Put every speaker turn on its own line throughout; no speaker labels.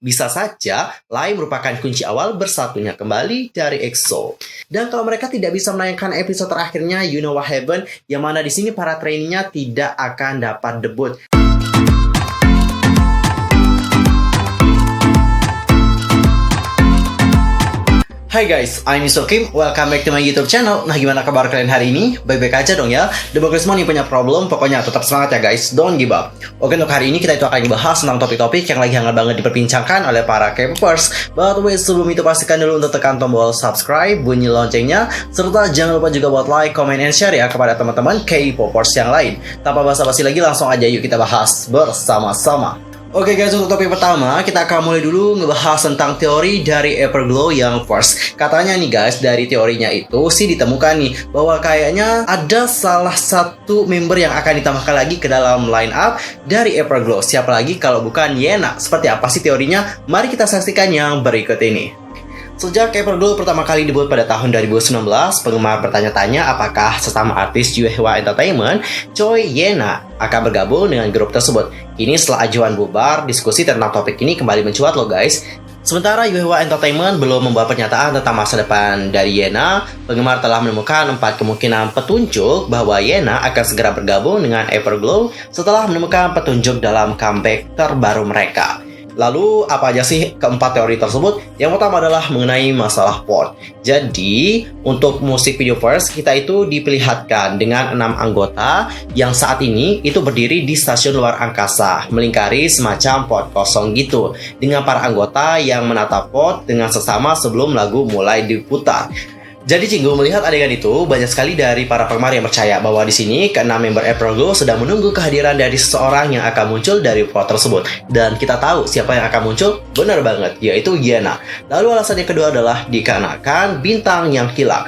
Bisa saja Lai merupakan kunci awal bersatunya kembali dari EXO. Dan kalau mereka tidak bisa menayangkan episode terakhirnya You Know What Happened, yang mana di sini para trainee-nya tidak akan dapat debut. Hai guys, I'm Yuso Kim. Welcome back to my YouTube channel. Nah, gimana kabar kalian hari ini? Baik-baik aja dong ya. The Bogus Money punya problem, pokoknya tetap semangat ya guys. Don't give up. Oke, untuk hari ini kita itu akan bahas tentang topik-topik yang lagi hangat banget diperbincangkan oleh para K-popers. But wait, sebelum itu pastikan dulu untuk tekan tombol subscribe, bunyi loncengnya, serta jangan lupa juga buat like, comment, and share ya kepada teman-teman K-popers yang lain. Tanpa basa-basi lagi, langsung aja yuk kita bahas bersama-sama. Oke guys, untuk topik pertama, kita akan mulai dulu ngebahas tentang teori dari Everglow yang first. Katanya nih guys, dari teorinya itu sih ditemukan nih, bahwa kayaknya ada salah satu member yang akan ditambahkan lagi ke dalam line up dari Everglow. Siapa lagi kalau bukan Yena? Seperti apa sih teorinya? Mari kita saksikan yang berikut ini. Sejak Everglow pertama kali debut pada tahun 2019, penggemar bertanya-tanya apakah sesama artis Yuehwa Entertainment, Choi Yena, akan bergabung dengan grup tersebut. Kini setelah ajuan bubar, diskusi tentang topik ini kembali mencuat loh guys. Sementara Yuehwa Entertainment belum membuat pernyataan tentang masa depan dari Yena, penggemar telah menemukan 4 kemungkinan petunjuk bahwa Yena akan segera bergabung dengan Everglow setelah menemukan petunjuk dalam comeback terbaru mereka. Lalu, apa aja sih keempat teori tersebut? Yang pertama adalah mengenai masalah port. Jadi, untuk musik video first, kita itu diperlihatkan dengan 6 anggota yang saat ini itu berdiri di stasiun luar angkasa, melingkari semacam port kosong gitu, dengan para anggota yang menatap port dengan sesama sebelum lagu mulai diputar. Jadi Cinggu melihat adegan itu, banyak sekali dari para penggemar yang percaya bahwa di sini keenam member Everglow sedang menunggu kehadiran dari seseorang yang akan muncul dari plot tersebut. Dan kita tahu siapa yang akan muncul? Benar banget, yaitu Yena. Lalu alasan yang kedua adalah dikarenakan bintang yang hilang.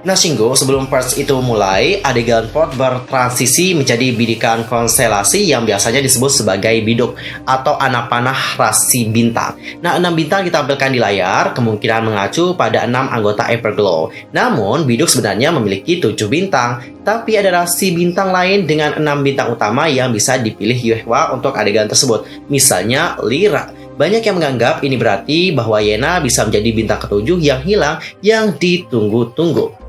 Nah Cinggu, sebelum parts itu mulai, adegan port bertransisi menjadi bidikan konstelasi yang biasanya disebut sebagai biduk atau anak panah rasi bintang. Nah, 6 bintang ditampilkan di layar, kemungkinan mengacu pada 6 anggota Everglow. Namun, biduk sebenarnya memiliki 7 bintang, tapi ada rasi bintang lain dengan 6 bintang utama yang bisa dipilih Yuehwa untuk adegan tersebut. Misalnya, Lira. Banyak yang menganggap ini berarti bahwa Yena bisa menjadi bintang ketujuh yang hilang yang ditunggu-tunggu.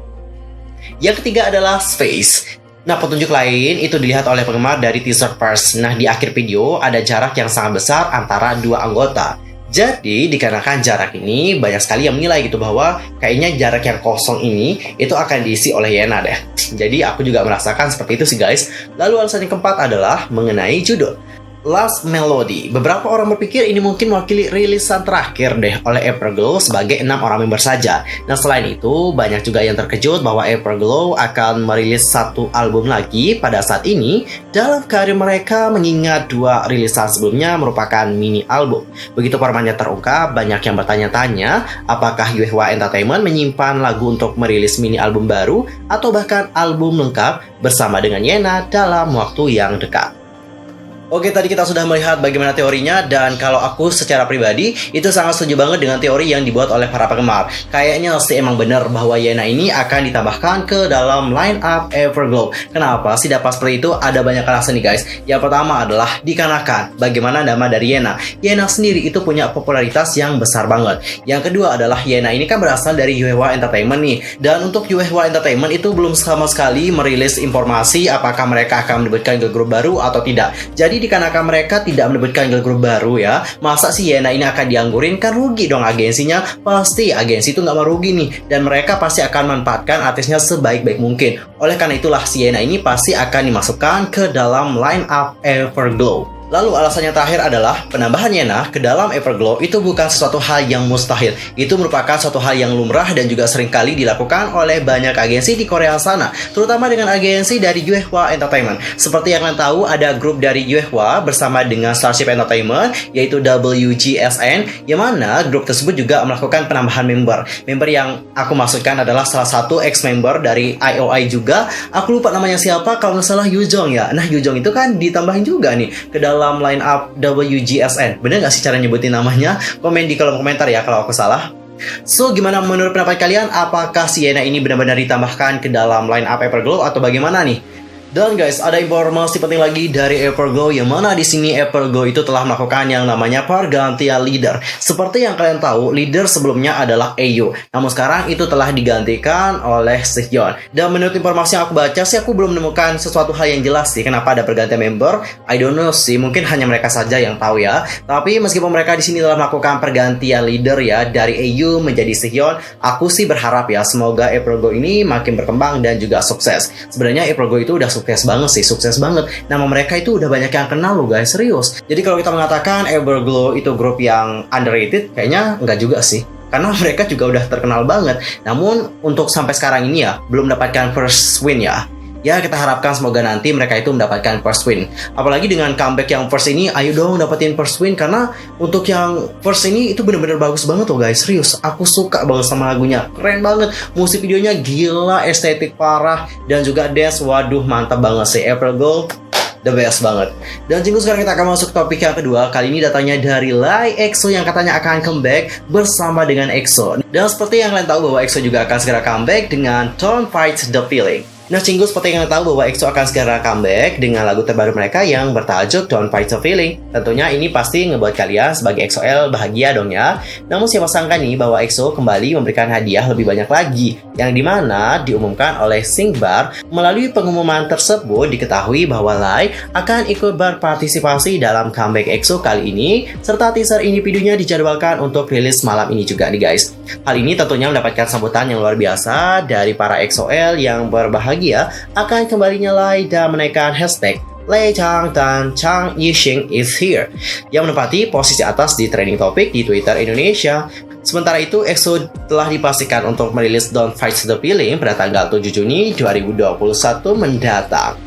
Yang ketiga adalah Space. Nah, petunjuk lain itu dilihat oleh penggemar dari teaser first. Nah, di akhir video ada jarak yang sangat besar antara dua anggota. Jadi, dikarenakan jarak ini, banyak sekali yang menilai gitu bahwa kayaknya jarak yang kosong ini itu akan diisi oleh Yena deh. Jadi, aku juga merasakan seperti itu sih guys. Lalu alasan yang keempat adalah mengenai judul. Last Melody. Beberapa orang berpikir ini mungkin mewakili rilisan terakhir deh oleh Everglow sebagai 6 orang member saja. Nah, selain itu, banyak juga yang terkejut bahwa Everglow akan merilis satu album lagi pada saat ini dalam karir mereka, mengingat 2 rilisan sebelumnya merupakan mini album. Begitu formatnya terungkap, banyak yang bertanya-tanya apakah Yuehwa Entertainment menyimpan lagu untuk merilis mini album baru atau bahkan album lengkap bersama dengan Yena dalam waktu yang dekat. Oke, tadi kita sudah melihat bagaimana teorinya, dan kalau aku secara pribadi itu sangat setuju banget dengan teori yang dibuat oleh para penggemar. Kayaknya sih emang benar bahwa Yena ini akan ditambahkan ke dalam line up Everglow. Kenapa sih dapat seperti itu? Ada banyak alasan nih guys. Yang pertama adalah dikarenakan bagaimana nama dari Yena. Yena sendiri itu punya popularitas yang besar banget. Yang kedua adalah Yena ini kan berasal dari Yuehwa Entertainment nih. Dan untuk Yuehwa Entertainment itu belum sama sekali merilis informasi apakah mereka akan mendebutkan girl group baru atau tidak. Jadi dikarenakan mereka tidak mendebutkan girl group baru ya, masa si Yena ini akan dianggurin? Kan rugi dong agensinya. Pasti agensi itu nggak mau rugi nih, dan mereka pasti akan manfaatkan artisnya sebaik-baik mungkin. Oleh karena itulah si Yena ini pasti akan dimasukkan ke dalam line up Everglow. Lalu alasan yang terakhir adalah penambahan Yena ke dalam Everglow itu bukan sesuatu hal yang mustahil. Itu merupakan suatu hal yang lumrah dan juga seringkali dilakukan oleh banyak agensi di Korea sana, terutama dengan agensi dari Yuehwa Entertainment. Seperti yang kalian tahu, ada grup dari Yuehwa bersama dengan Starship Entertainment, yaitu WGSN, yang mana grup tersebut juga melakukan penambahan member. Member yang aku maksudkan adalah salah satu ex-member dari IOI juga. Aku lupa namanya siapa, kalau nggak salah Yujong ya. Nah, Yujong itu kan ditambahin juga nih ke dalam line up WGSN. Bener gak sih cara nyebutin namanya? Komen di kolom komentar ya kalau aku salah. So, gimana menurut pendapat kalian? Apakah si Yena ini benar-benar ditambahkan ke dalam line up Everglow atau bagaimana nih? Dan guys, ada informasi penting lagi dari Everglow, yang mana di sini Everglow itu telah melakukan yang namanya pergantian leader. Seperti yang kalian tahu, leader sebelumnya adalah Ayo, namun sekarang itu telah digantikan oleh Sehyeon. Dan menurut informasi yang aku baca sih, aku belum menemukan sesuatu hal yang jelas sih kenapa ada pergantian member. I don't know sih, mungkin hanya mereka saja yang tahu ya. Tapi meskipun mereka di sini telah melakukan pergantian leader ya, dari Ayo menjadi Sehyeon, aku sih berharap ya semoga Everglow ini makin berkembang dan juga sukses. Sebenarnya Everglow itu udah sukses banget sih, sukses banget. Nama mereka itu udah banyak yang kenal loh guys, serius. Jadi kalau kita mengatakan Everglow itu grup yang underrated, kayaknya enggak juga sih. Karena mereka juga udah terkenal banget. Namun untuk sampai sekarang ini ya, belum mendapatkan first win ya. Ya kita harapkan semoga nanti mereka itu mendapatkan first win. Apalagi dengan comeback yang first ini, ayo dong dapetin first win. Karena untuk yang first ini itu bener-bener bagus banget loh guys, serius. Aku suka banget sama lagunya, keren banget. Musik videonya gila, estetik parah. Dan juga dance, waduh mantap banget sih. Everglow the best banget. Dan cinggu, sekarang kita akan masuk topik yang kedua. Kali ini datangnya dari Lie EXO yang katanya akan comeback bersama dengan EXO. Dan seperti yang kalian tahu bahwa EXO juga akan segera comeback dengan Don't Fight the Feeling. Nah cinggu, seperti yang kalian tahu bahwa EXO akan segera comeback dengan lagu terbaru mereka yang bertajuk Don't Fight the Feeling. Tentunya ini pasti ngebuat kalian sebagai EXO-L bahagia dong ya. Namun siapa sangka nih bahwa EXO kembali memberikan hadiah lebih banyak lagi, yang dimana diumumkan oleh Singbar. Melalui pengumuman tersebut diketahui bahwa Lie akan ikut berpartisipasi dalam comeback EXO kali ini, serta teaser individunya dijadwalkan untuk rilis malam ini juga nih guys. Hal ini tentunya mendapatkan sambutan yang luar biasa dari para EXO-L yang berbahagia akan kembalinya Lie dan menaikkan hashtag Lei Chang dan Chang Yixing is here yang menempati posisi atas di trending topik di Twitter Indonesia. Sementara itu, EXO telah dipastikan untuk merilis Don't Fight the Feeling pada tanggal 7 Juni 2021 mendatang.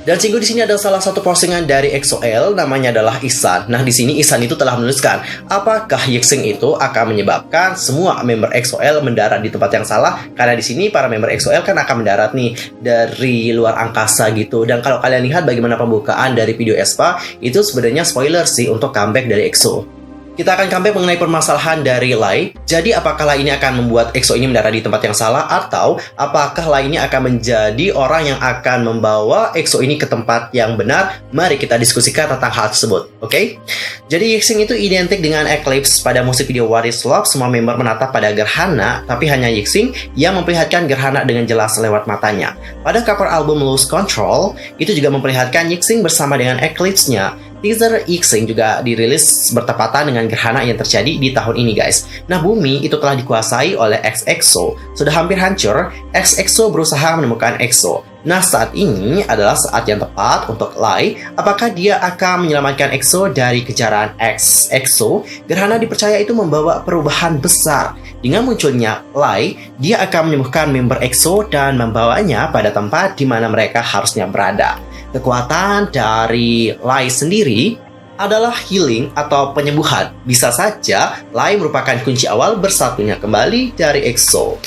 Dan cinggu, di sini ada salah satu postingan dari EXO-L, namanya adalah Isan. Nah, di sini Isan itu telah menuliskan, apakah Yixing itu akan menyebabkan semua member EXO-L mendarat di tempat yang salah? Karena di sini para member EXO-L kan akan mendarat nih dari luar angkasa gitu. Dan kalau kalian lihat bagaimana pembukaan dari video aespa, itu sebenarnya spoiler sih untuk comeback dari EXO. Kita akan comeback mengenai permasalahan dari Lie. Jadi apakah Lie ini akan membuat EXO ini mendarat di tempat yang salah, atau apakah Lie ini akan menjadi orang yang akan membawa EXO ini ke tempat yang benar? Mari kita diskusikan tentang hal tersebut, oke? Jadi Yixing itu identik dengan Eclipse. Pada musik video What Is Love, semua member menatap pada gerhana, tapi hanya Yixing yang memperlihatkan gerhana dengan jelas lewat matanya. Pada cover album Lose Control, itu juga memperlihatkan Yixing bersama dengan Eclipse-nya. Teaser Yixing juga dirilis bertepatan dengan gerhana yang terjadi di tahun ini guys. Nah, bumi itu telah dikuasai oleh EXO. Sudah hampir hancur, EXO berusaha menemukan EXO. Nah, saat ini adalah saat yang tepat untuk Lie. Apakah dia akan menyelamatkan EXO dari kejaran EXO? Gerhana dipercaya itu membawa perubahan besar. Dengan munculnya Lie, dia akan menyembuhkan member EXO dan membawanya pada tempat di mana mereka harusnya berada. Kekuatan dari Lie sendiri adalah healing atau penyembuhan. Bisa saja Lie merupakan kunci awal bersatunya kembali dari EXO.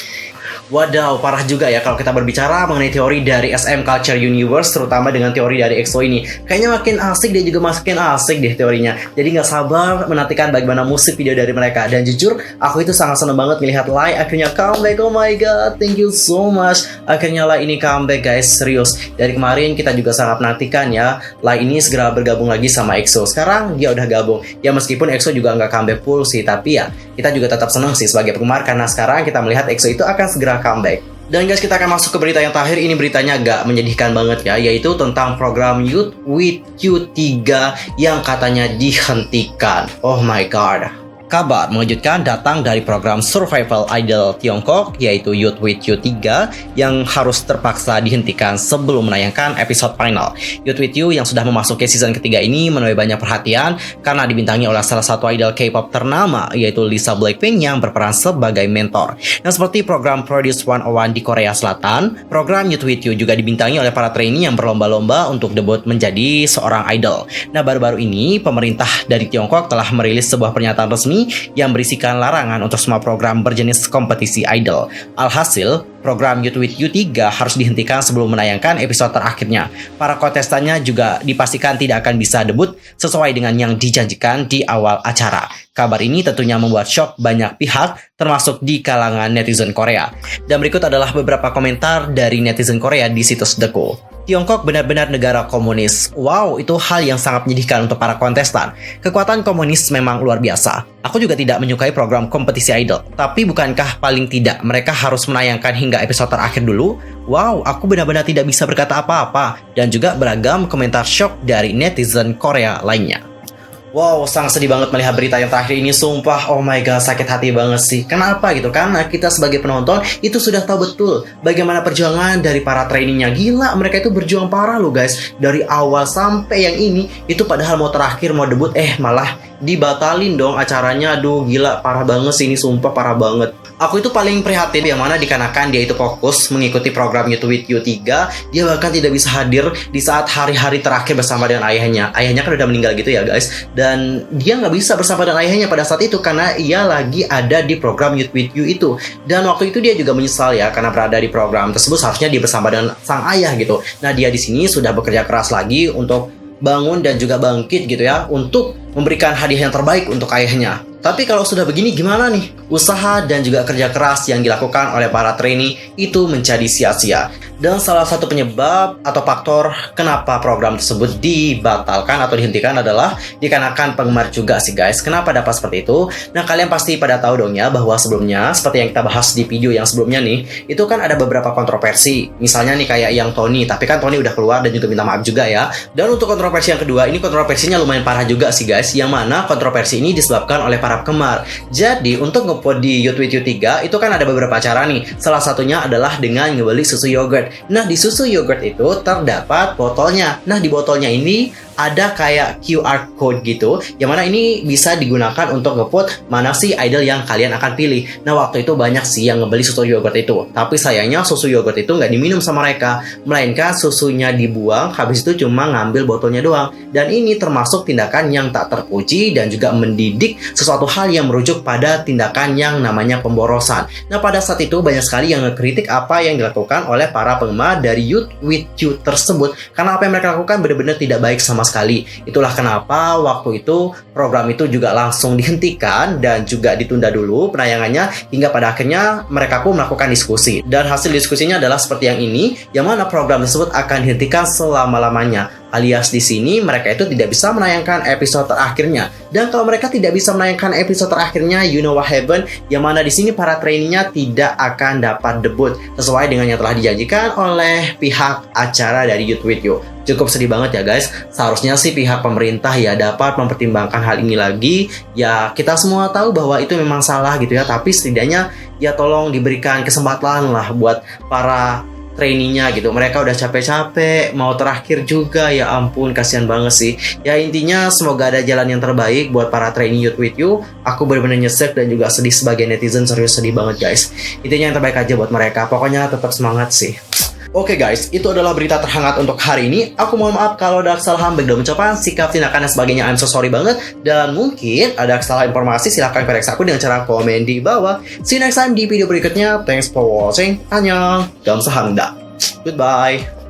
Wadaw, parah juga ya kalau kita berbicara mengenai teori dari SM Culture Universe, terutama dengan teori dari EXO ini. Kayaknya makin asik, dia juga makin asik deh teorinya. Jadi nggak sabar menantikan bagaimana musik video dari mereka. Dan jujur, aku itu sangat seneng banget melihat Lie akhirnya comeback. Oh my god, thank you so much. Akhirnya Lie ini comeback guys, serius. Dari kemarin kita juga sangat menantikan ya, Lie ini segera bergabung lagi sama EXO. Sekarang dia udah gabung. Ya meskipun EXO juga nggak comeback full sih, tapi ya kita juga tetap seneng sih sebagai penggemar, karena sekarang kita melihat EXO itu akan segera comeback. Dan guys, kita akan masuk ke berita yang terakhir. Ini beritanya agak menyedihkan banget ya, yaitu tentang program Youth with You 3 yang katanya dihentikan. Oh my god. Kabar mengejutkan datang dari program Survival Idol Tiongkok, yaitu Youth with You 3, yang harus terpaksa dihentikan sebelum menayangkan episode final. Youth with You yang sudah memasuki season ketiga ini menuai banyak perhatian karena dibintangi oleh salah satu idol K-pop ternama, yaitu Lisa Blackpink yang berperan sebagai mentor. Nah, seperti program Produce 101 di Korea Selatan, program Youth with You juga dibintangi oleh para trainee yang berlomba-lomba untuk debut menjadi seorang idol. Nah, baru-baru ini pemerintah dari Tiongkok telah merilis sebuah pernyataan resmi yang berisikan larangan untuk semua program berjenis kompetisi idol. Alhasil, program Youth with You 3 harus dihentikan sebelum menayangkan episode terakhirnya. Para kontestannya juga dipastikan tidak akan bisa debut sesuai dengan yang dijanjikan di awal acara. Kabar ini tentunya membuat shock banyak pihak, termasuk di kalangan netizen Korea. Dan berikut adalah beberapa komentar dari netizen Korea di situs The Ko. Tiongkok benar-benar negara komunis. Wow, itu hal yang sangat menyedihkan untuk para kontestan. Kekuatan komunis memang luar biasa. Aku juga tidak menyukai program kompetisi idol. Tapi bukankah paling tidak mereka harus menayangkan hingga episode terakhir dulu? Wow, aku benar-benar tidak bisa berkata apa-apa. Dan juga beragam komentar shock dari netizen Korea lainnya. Wow, sangat sedih banget melihat berita yang terakhir ini. Sumpah, oh my god, sakit hati banget sih. Kenapa gitu? Karena kita sebagai penonton itu sudah tahu betul bagaimana perjuangan dari para trainingnya. Gila, mereka itu berjuang parah loh guys. Dari awal sampai yang ini, itu padahal mau terakhir, mau debut, malah dibatalin dong acaranya. Aduh, gila, parah banget sih ini, sumpah parah banget. Aku itu paling prihatin yang mana dikarenakan dia itu fokus mengikuti program YouTube with You 3. Dia bahkan tidak bisa hadir di saat hari-hari terakhir bersama dengan ayahnya. Ayahnya kan udah meninggal gitu ya guys. Dan dia nggak bisa bersama dengan ayahnya pada saat itu karena ia lagi ada di program YouTube with You itu. Dan waktu itu dia juga menyesal ya karena berada di program tersebut, seharusnya dia bersama dengan sang ayah gitu. Nah, dia di sini sudah bekerja keras lagi untuk bangun dan juga bangkit gitu ya, untuk memberikan hadiah yang terbaik untuk ayahnya. Tapi kalau sudah begini gimana nih? Usaha dan juga kerja keras yang dilakukan oleh para trainee itu menjadi sia-sia. Dan salah satu penyebab atau faktor kenapa program tersebut dibatalkan atau dihentikan adalah dikarenakan penggemar juga sih guys. Kenapa dapat seperti itu? Nah, kalian pasti pada tahu dong ya bahwa sebelumnya, seperti yang kita bahas di video yang sebelumnya nih, itu kan ada beberapa kontroversi. Misalnya nih kayak yang Tony, tapi kan Tony udah keluar dan juga minta maaf juga ya. Dan untuk kontroversi yang kedua, ini kontroversinya lumayan parah juga sih guys, yang mana kontroversi ini disebabkan oleh para penggemar. Jadi untuk ngevote di YouTube with You 3 itu kan ada beberapa cara nih. Salah satunya adalah dengan ngebeli susu yogurt. Nah, di susu yogurt itu terdapat botolnya. Nah, di botolnya ini ada kayak QR code gitu, yang mana ini bisa digunakan untuk ngevote mana sih idol yang kalian akan pilih. Nah, waktu itu banyak sih yang ngebeli susu yogurt itu, tapi sayangnya susu yogurt itu nggak diminum sama mereka, melainkan susunya dibuang, habis itu cuma ngambil botolnya doang. Dan ini termasuk tindakan yang tak terpuji dan juga mendidik sesuatu hal yang merujuk pada tindakan yang namanya pemborosan. Nah, pada saat itu banyak sekali yang ngekritik apa yang dilakukan oleh para penggemar dari YouTube with You tersebut, karena apa yang mereka lakukan benar-benar tidak baik sama sekali. Itulah kenapa waktu itu program itu juga langsung dihentikan dan juga ditunda dulu penayangannya, hingga pada akhirnya mereka pun melakukan diskusi. Dan hasil diskusinya adalah seperti yang ini, yang mana program tersebut akan dihentikan selama-lamanya. Alias di sini mereka itu tidak bisa menayangkan episode terakhirnya. Dan kalau mereka tidak bisa menayangkan episode terakhirnya, you know what happen? Yang mana di sini para trainee-nya tidak akan dapat debut sesuai dengan yang telah dijanjikan oleh pihak acara dari YouTube with You. Cukup sedih banget ya guys. Seharusnya sih pihak pemerintah ya dapat mempertimbangkan hal ini lagi. Ya, kita semua tahu bahwa itu memang salah gitu ya, tapi setidaknya ya tolong diberikan kesempatan lah buat para trainee-nya gitu. Mereka udah capek-capek, mau terakhir juga, ya ampun, kasihan banget sih. Ya intinya semoga ada jalan yang terbaik buat para trainee YouTube with You. Aku benar-benar nyesek dan juga sedih sebagai netizen, serius sedih banget guys. Intinya yang terbaik aja buat mereka. Pokoknya tetap semangat sih. Oke guys, itu adalah berita terhangat untuk hari ini. Aku mohon maaf kalau ada kesalahan baik dalam ucapan, sikap, tindakan, dan sebagainya. I'm so sorry banget. Dan mungkin ada kesalahan informasi, silahkan koreksi aku dengan cara komen di bawah. See you next time di video berikutnya. Thanks for watching. Annyeong. Gamsahamnida. Goodbye.